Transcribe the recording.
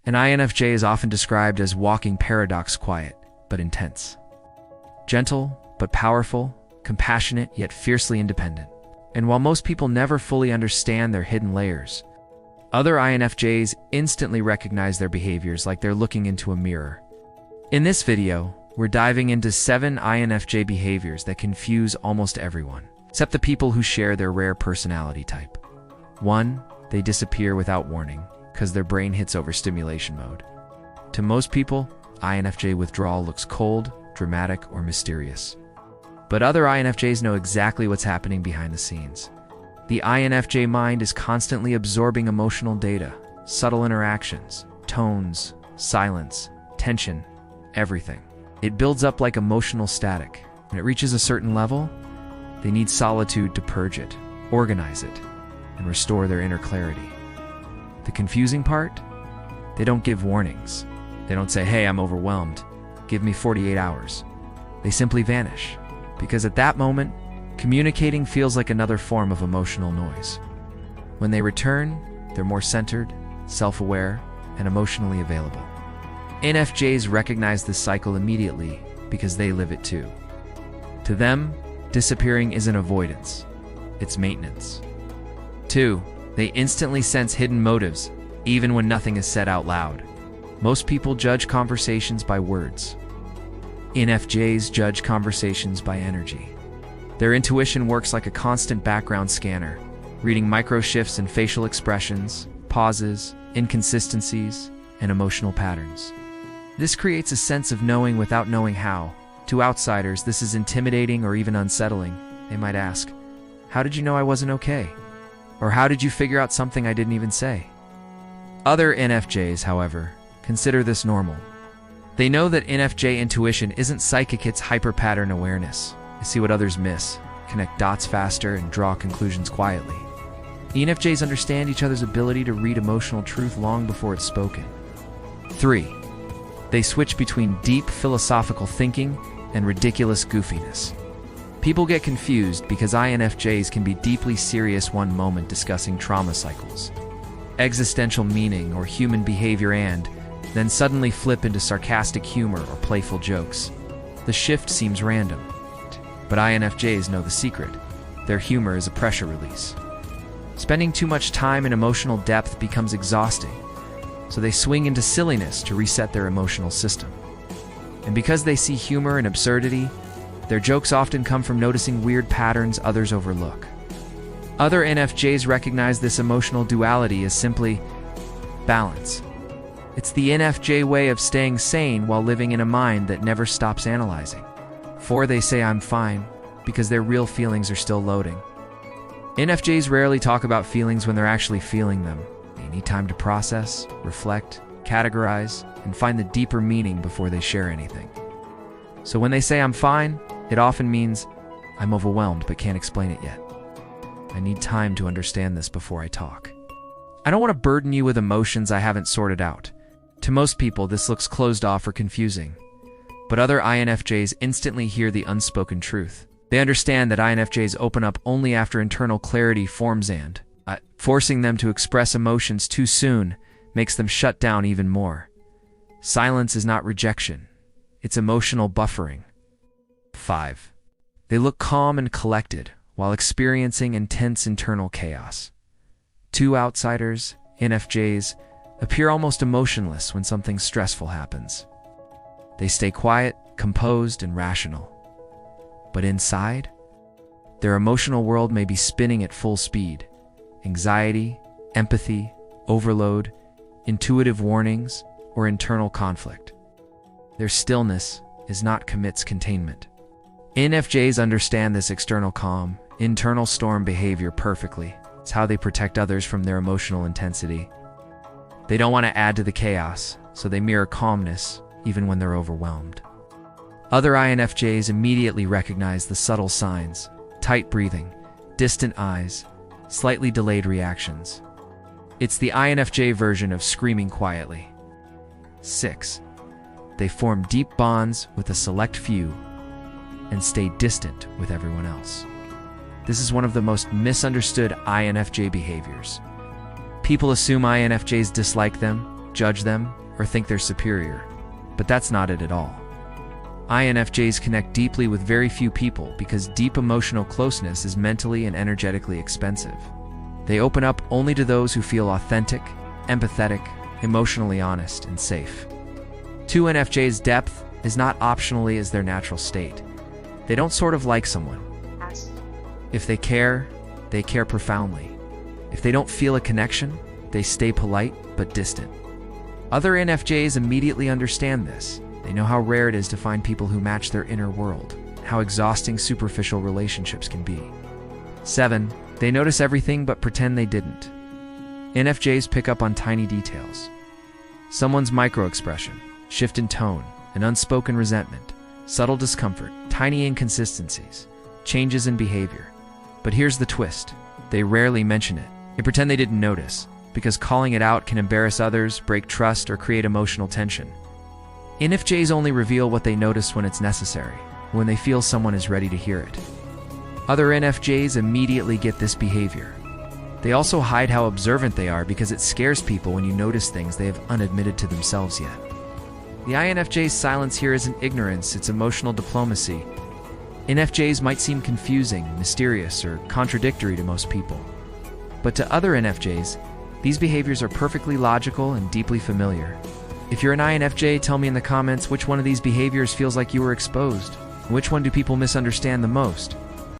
An INFJ is often described as walking paradox, quiet but intense. Gentle but powerful, compassionate yet fiercely independent. And while most people never fully understand their hidden layers, other INFJs instantly recognize their behaviors like they're looking into a mirror. In this video, we're diving into 7 INFJ behaviors that confuse almost everyone, except the people who share their rare personality type. 1. They disappear without warning, because their brain hits overstimulation mode. To most people, INFJ withdrawal looks cold, dramatic, or mysterious. But other INFJs know exactly what's happening behind the scenes. The INFJ mind is constantly absorbing emotional data, subtle interactions, tones, silence, tension, everything. It builds up like emotional static. When it reaches a certain level, they need solitude to purge it, organize it, and restore their inner clarity. The confusing part? They don't give warnings. They don't say, "Hey, I'm overwhelmed. Give me 48 hours." They simply vanish, because at that moment, communicating feels like another form of emotional noise. When they return, they're more centered, self-aware, and emotionally available. INFJs recognize this cycle immediately because they live it too. To them, disappearing isn't avoidance, it's maintenance. 2. They instantly sense hidden motives, even when nothing is said out loud. Most people judge conversations by words. INFJs judge conversations by energy. Their intuition works like a constant background scanner, reading micro shifts in facial expressions, pauses, inconsistencies, and emotional patterns. This creates a sense of knowing without knowing how. To outsiders, this is intimidating or even unsettling. They might ask, "How did you know I wasn't okay?" Or "How did you figure out something I didn't even say?" Other INFJs, however, consider this normal. They know that INFJ intuition isn't psychic, it's hyper-pattern awareness. They see what others miss, connect dots faster, and draw conclusions quietly. INFJs understand each other's ability to read emotional truth long before it's spoken. 3. They switch between deep philosophical thinking and ridiculous goofiness. People get confused because INFJs can be deeply serious one moment discussing trauma cycles, existential meaning, or human behavior, and then suddenly flip into sarcastic humor or playful jokes. The shift seems random, but INFJs know the secret. Their humor is a pressure release. Spending too much time in emotional depth becomes exhausting, so they swing into silliness to reset their emotional system. And because they see humor and absurdity, their jokes often come from noticing weird patterns others overlook. Other INFJs recognize this emotional duality as simply balance. It's the INFJ way of staying sane while living in a mind that never stops analyzing. 4. They say "I'm fine" because their real feelings are still loading. INFJs rarely talk about feelings when they're actually feeling them. They need time to process, reflect, categorize, and find the deeper meaning before they share anything. So when they say "I'm fine," it often means, "I'm overwhelmed but can't explain it yet. I need time to understand this before I talk. I don't want to burden you with emotions I haven't sorted out." To most people, this looks closed off or confusing. But other INFJs instantly hear the unspoken truth. They understand that INFJs open up only after internal clarity forms, and forcing them to express emotions too soon makes them shut down even more. Silence is not rejection. It's emotional buffering. 5. They look calm and collected while experiencing intense internal chaos. To outsiders, INFJs appear almost emotionless when something stressful happens. They stay quiet, composed, and rational. But inside, their emotional world may be spinning at full speed. Anxiety, empathy, overload, intuitive warnings, or internal conflict. Their stillness is not commits containment. INFJs understand this external calm, internal storm behavior perfectly. It's how they protect others from their emotional intensity. They don't want to add to the chaos, so they mirror calmness even when they're overwhelmed. Other INFJs immediately recognize the subtle signs: tight breathing, distant eyes, slightly delayed reactions. It's the INFJ version of screaming quietly. 6. They form deep bonds with a select few and stay distant with everyone else. This is one of the most misunderstood INFJ behaviors. People assume INFJs dislike them, judge them, or think they're superior. But that's not it at all. INFJs connect deeply with very few people because deep emotional closeness is mentally and energetically expensive. They open up only to those who feel authentic, empathetic, emotionally honest, and safe. To INFJs, depth is not optionally as their natural state. They don't sort of like someone. If they care profoundly. If they don't feel a connection, they stay polite but distant. Other INFJs immediately understand this. They know how rare it is to find people who match their inner world, how exhausting superficial relationships can be. 7. They notice everything but pretend they didn't. INFJs pick up on tiny details. Someone's microexpression, shift in tone, an unspoken resentment, subtle discomfort, tiny inconsistencies, changes in behavior. But here's the twist. They rarely mention it. They pretend they didn't notice, because calling it out can embarrass others, break trust, or create emotional tension. INFJs only reveal what they notice when it's necessary, when they feel someone is ready to hear it. Other INFJs immediately get this behavior. They also hide how observant they are because it scares people when you notice things they have unadmitted to themselves yet. The INFJ's silence here isn't ignorance, it's emotional diplomacy. INFJs might seem confusing, mysterious, or contradictory to most people. But to other INFJs, these behaviors are perfectly logical and deeply familiar. If you're an INFJ, tell me in the comments which one of these behaviors feels like you were exposed. Which one do people misunderstand the most?